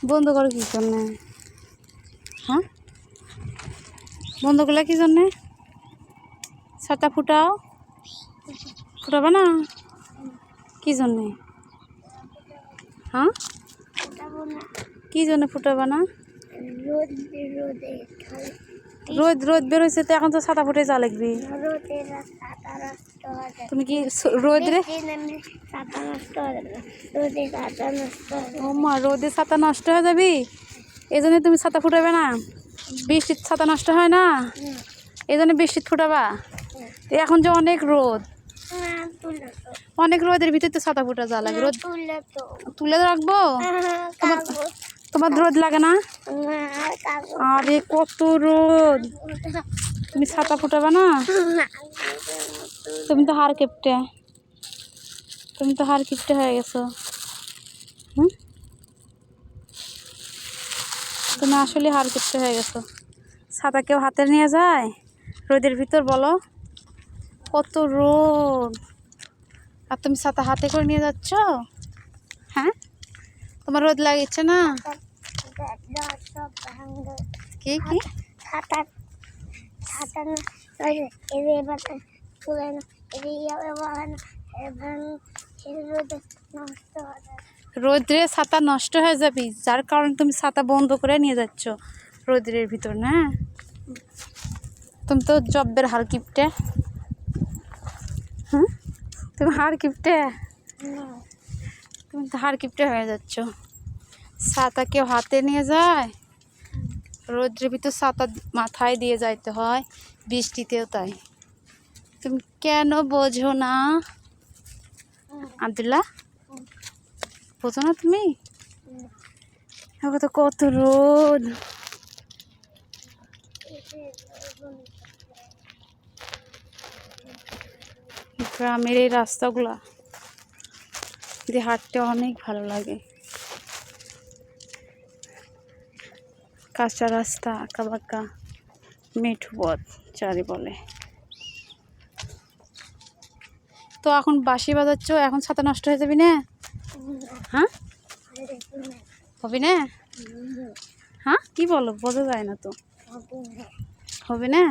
বন্ধ করো কি জন্যে? হ্যাঁ, বন্ধ করলে কি জন্যে? ছাতা ফুটাও, ফুটাবে না কি জন্যে? হ্যাঁ, কি জন্য ফুটাবে না? রোদ রোদ বেরোচ্ছে তো, এখন তো ছাতা ফুটে যা লাগবি। তুমি কি রোদে, ও মা, রোদে ছাতা নষ্ট হয়ে যাবি, এই জন্য তুমি ছাতা ফুটাবে না? বৃষ্টির ছাতা নষ্ট হয় না, এই জন্য বৃষ্টির ফুটাবা? এখন যে অনেক রোদ, অনেক রোদের ভিতরে তো ছাতা ফুটা যা লাগে। রোদ তুলে রাখবো? তোমার রোদ লাগে না? আরে কত রোদ, তুমি ছাতা ফুটাবে না? তুমি তো হার কেপটে, তুমি তো হার কিপটে হয়ে গেছো। হুম, তুমি আসলে হার কিপটে হয়ে গেছো। ছাতা কেউ হাতে নিয়ে যায় রোদের ভিতর? বলো, কত রোদ, আর তুমি ছাতা হাতে করে নিয়ে যাচ্ছ? হ্যাঁ, তোমার রোদ লাগছে না? কি কি রোদ্রে ছাতা নষ্ট হয়ে যাবি, যার কারণে তুমি ছাতা বন্ধ করে নিয়ে যাচ্ছ রোদ্রের ভিতর না? তুমি তো জব্বের হার কিপটে। হুম, তুমি হার কিপটে, তুমি তো হার কিপটে হয়ে যাচ্ছ। ছাতা কেউ হাতে নিয়ে যায়? রোদ্রের ভিতর ছাতা মাথায় দিয়ে যাইতে হয়, বৃষ্টিতেও তাই। তুমি কেন বোঝো না আব্দুল্লাহ? বোঝো না তুমি? এখন তো কত রোদ, গ্রামের এই রাস্তাগুলা দিয়ে হাঁটতে অনেক ভালো লাগে। কাঁচা রাস্তা, আঁকা বাঁকা, মেঠো পথ চারি বলে। তো এখন বাঁশি বাজাচ্ছ, এখন ছাতা নষ্ট হয়ে যাবি না? হ্যাঁ, হবে না? হ্যাঁ, কি বলো, বোঝা যায় না তো। হবে না?